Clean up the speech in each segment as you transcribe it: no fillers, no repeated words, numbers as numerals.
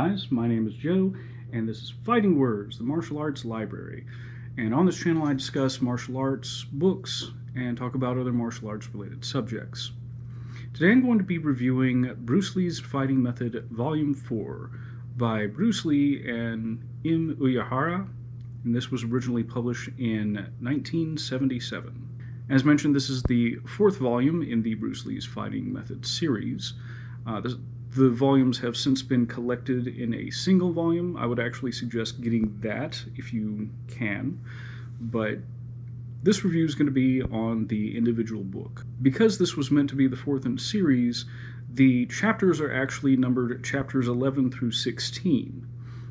guys, my name is Joe, and this is Fighting Words, the martial arts library. And on this channel I discuss martial arts books and talk about other martial arts related subjects. Today I'm going to be reviewing Bruce Lee's Fighting Method Volume 4 by Bruce Lee and Im Uehara, and this was originally published in 1977. As mentioned, this is the fourth volume in the Bruce Lee's Fighting Method series. The volumes have since been collected in a single volume. I would actually suggest getting that if you can, but this review is going to be on the individual book. Because this was meant to be the fourth in the series, the chapters are actually numbered chapters 11 through 16,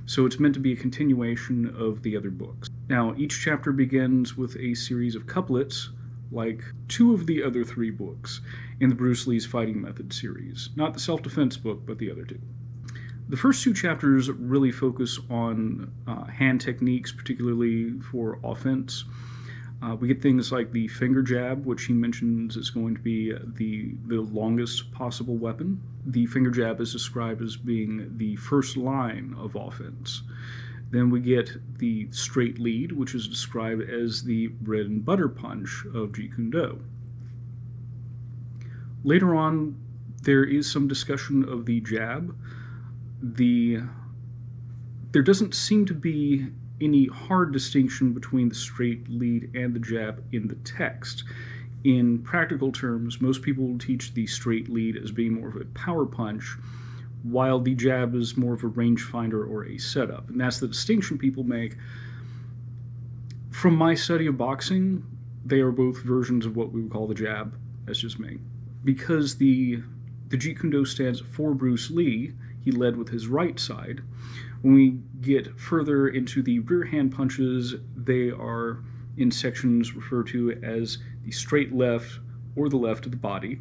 so it's meant to be a continuation of the other books. Now, each chapter begins with a series of couplets, like two of the other three books in the Bruce Lee's Fighting Method series. Not the self-defense book, but the other two. The first two chapters really focus on hand techniques, particularly for offense. We get things like the finger jab, which he mentions is going to be the longest possible weapon. The finger jab is described as being the first line of offense. Then we get the straight lead, which is described as the bread and butter punch of Jeet Kune Do. Later on, there is some discussion of the jab. There doesn't seem to be any hard distinction between the straight lead and the jab in the text. In practical terms, most people will teach the straight lead as being more of a power punch, while the jab is more of a rangefinder or a setup. And that's the distinction people make. From my study of boxing, they are both versions of what we would call the jab. That's just me. Because the Jeet Kune Do stands for Bruce Lee, he led with his right side. When we get further into the rear hand punches, they are in sections referred to as the straight left or the left of the body.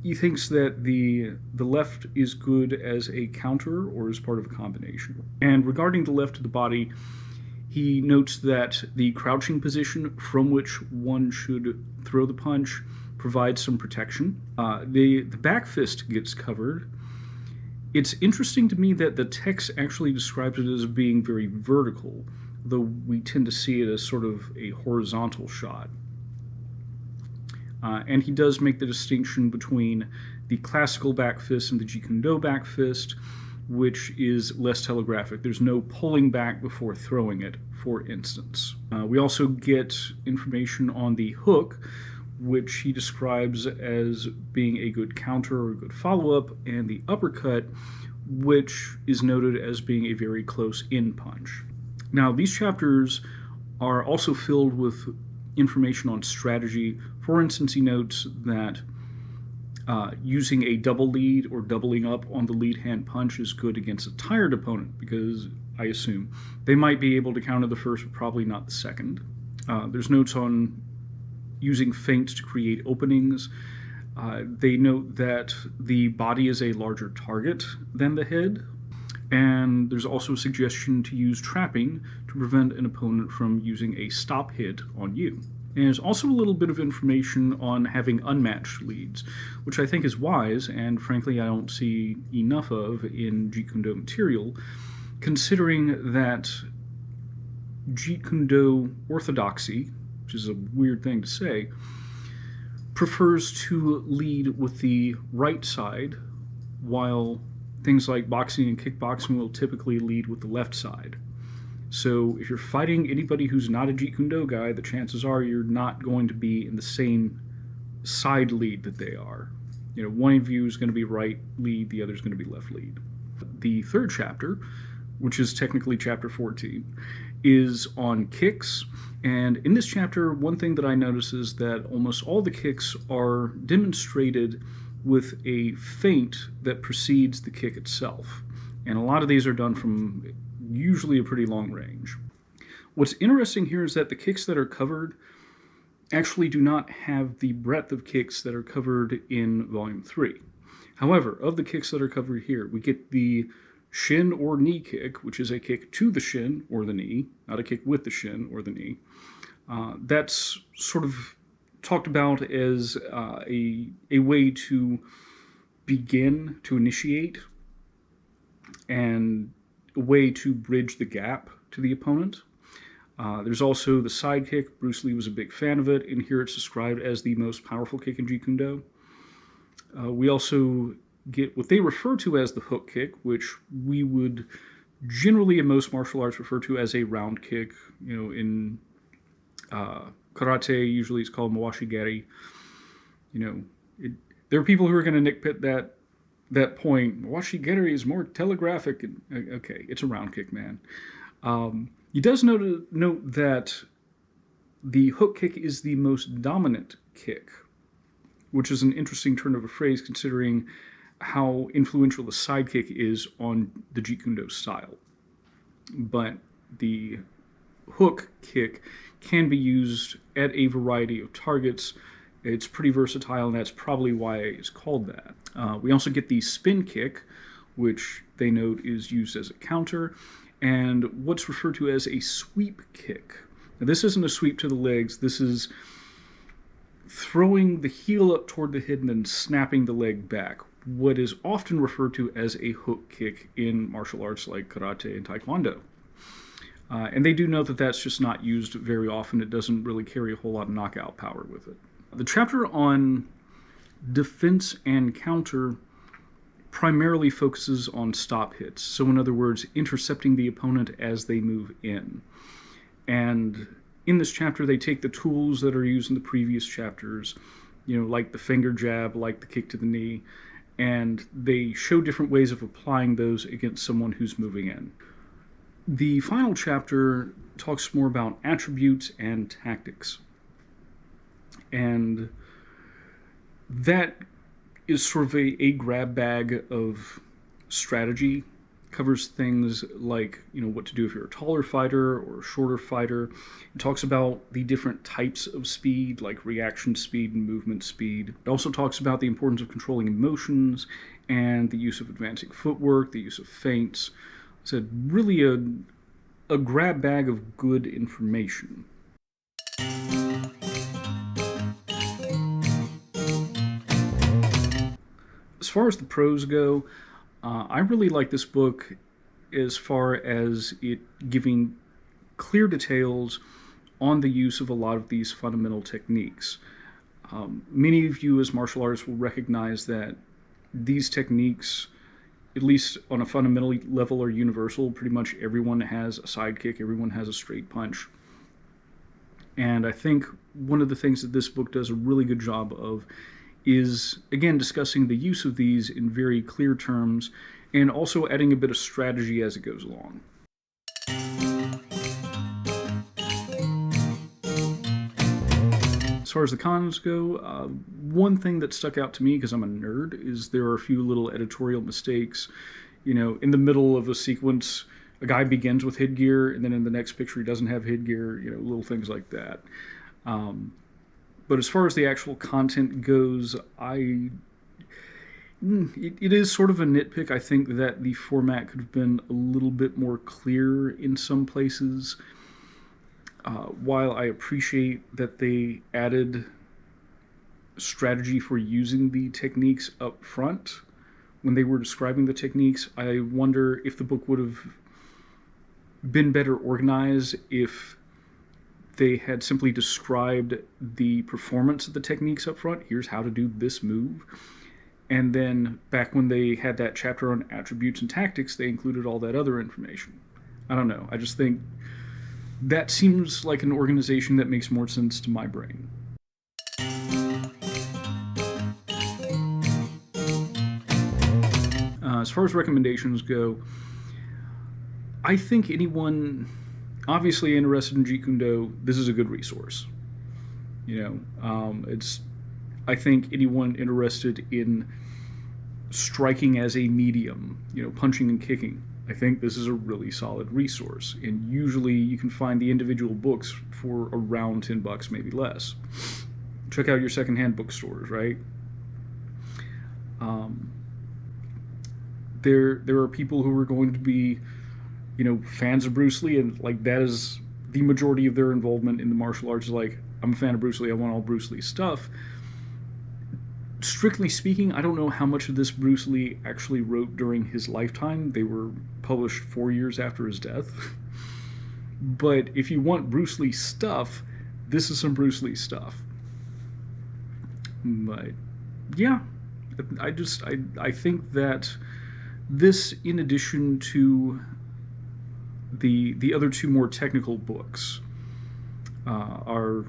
He thinks that the left is good as a counter or as part of a combination. And regarding the left of the body, he notes that the crouching position from which one should throw the punch provides some protection. The back fist gets covered. It's interesting to me that the text actually describes it as being very vertical, though we tend to see it as sort of a horizontal shot. And he does make the distinction between the classical back fist and the Jeet Kune Do back fist, which is less telegraphic. There's no pulling back before throwing it, for instance. We also get information on the hook, which he describes as being a good counter or a good follow-up, and the uppercut, which is noted as being a very close-in punch. Now, these chapters are also filled with information on strategy. For instance, he notes that using a double lead or doubling up on the lead hand punch is good against a tired opponent, because I assume they might be able to counter the first, but probably not the second. There's notes on using feints to create openings. They note that the body is a larger target than the head, and there's also a suggestion to use trapping to prevent an opponent from using a stop hit on you. And there's also a little bit of information on having unmatched leads, which I think is wise, and frankly I don't see enough of in Jeet Kune Do material, considering that Jeet Kune Do orthodoxy, which is a weird thing to say, prefers to lead with the right side, while things like boxing and kickboxing will typically lead with the left side. So if you're fighting anybody who's not a Jeet Kune Do guy, the chances are you're not going to be in the same side lead that they are. You know, one of you is going to be right lead, the other is going to be left lead. The third chapter, which is technically chapter 14, is on kicks. And in this chapter, one thing that I notice is that almost all the kicks are demonstrated with a feint that precedes the kick itself. And a lot of these are done from usually a pretty long range. What's interesting here is that the kicks that are covered actually do not have the breadth of kicks that are covered in Volume 3. However, of the kicks that are covered here, we get the shin or knee kick, which is a kick to the shin or the knee, not a kick with the shin or the knee. That's sort of talked about as a way to begin, to initiate and a way to bridge the gap to the opponent. There's also the side kick. Bruce Lee was a big fan of it, and here it's described as the most powerful kick in Jeet Kune Do. We also get what they refer to as the hook kick, which we would generally in most martial arts refer to as a round kick. In karate, usually it's called mawashi-geri. There are people who are going to nitpick that point. Mawashi-geri is more telegraphic. Okay, it's a round kick, man. He does note that the hook kick is the most dominant kick, which is an interesting turn of a phrase considering how influential the side kick is on the Jeet Kune Do style. But the hook kick can be used at a variety of targets. It's pretty versatile, and that's probably why it's called that. We also get the spin kick, which they note is used as a counter, and what's referred to as a sweep kick. Now, this isn't a sweep to the legs. This is throwing the heel up toward the head and then snapping the leg back, what is often referred to as a hook kick in martial arts like karate and taekwondo. And they do note that that's just not used very often. It doesn't really carry a whole lot of knockout power with it. The chapter on defense and counter primarily focuses on stop hits. So in other words, intercepting the opponent as they move in. And in this chapter, they take the tools that are used in the previous chapters, like the finger jab, like the kick to the knee, and they show different ways of applying those against someone who's moving in. The final chapter talks more about attributes and tactics. And that is sort of a grab bag of strategy. Covers things like, what to do if you're a taller fighter or a shorter fighter. It talks about the different types of speed, like reaction speed and movement speed. It also talks about the importance of controlling emotions and the use of advancing footwork, the use of feints. It's really a grab bag of good information. As far as the pros go, I really like this book as far as it giving clear details on the use of a lot of these fundamental techniques. Many of you as martial artists will recognize that these techniques, at least on a fundamental level, are universal. Pretty much everyone has a side kick, everyone has a straight punch. And I think one of the things that this book does a really good job of is, again, discussing the use of these in very clear terms and also adding a bit of strategy as it goes along. As far as the cons go, one thing that stuck out to me, because I'm a nerd, is there are a few little editorial mistakes. In the middle of a sequence, a guy begins with headgear, and then in the next picture he doesn't have headgear, little things like that. But as far as the actual content goes, it is sort of a nitpick. I think that the format could have been a little bit more clear in some places. While I appreciate that they added strategy for using the techniques up front when they were describing the techniques, I wonder if the book would have been better organized if they had simply described the performance of the techniques up front. Here's how to do this move. And then back when they had that chapter on attributes and tactics, they included all that other information. I don't know. I just think that seems like an organization that makes more sense to my brain. As far as recommendations go, I think anyone obviously interested in Jeet Kune Do, this is a good resource. I think anyone interested in striking as a medium, punching and kicking, I think this is a really solid resource. And usually you can find the individual books for around $10, maybe less. Check out your secondhand bookstores, right? There are people who are going to be fans of Bruce Lee, and that is the majority of their involvement in the martial arts. I'm a fan of Bruce Lee, I want all Bruce Lee stuff. Strictly speaking, I don't know how much of this Bruce Lee actually wrote during his lifetime. They were published 4 years after his death. But if you want Bruce Lee stuff, this is some Bruce Lee stuff. But yeah, I think that this, in addition to the other two more technical books, are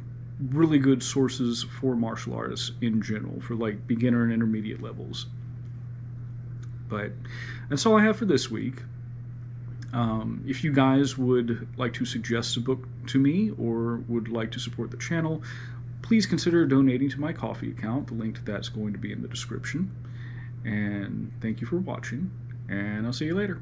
really good sources for martial artists in general, for like beginner and intermediate levels. But that's all I have for this week. If you guys would like to suggest a book to me or would like to support the channel, please consider donating to my Ko-fi account. The link to that's going to be in the description. And thank you for watching, and I'll see you later.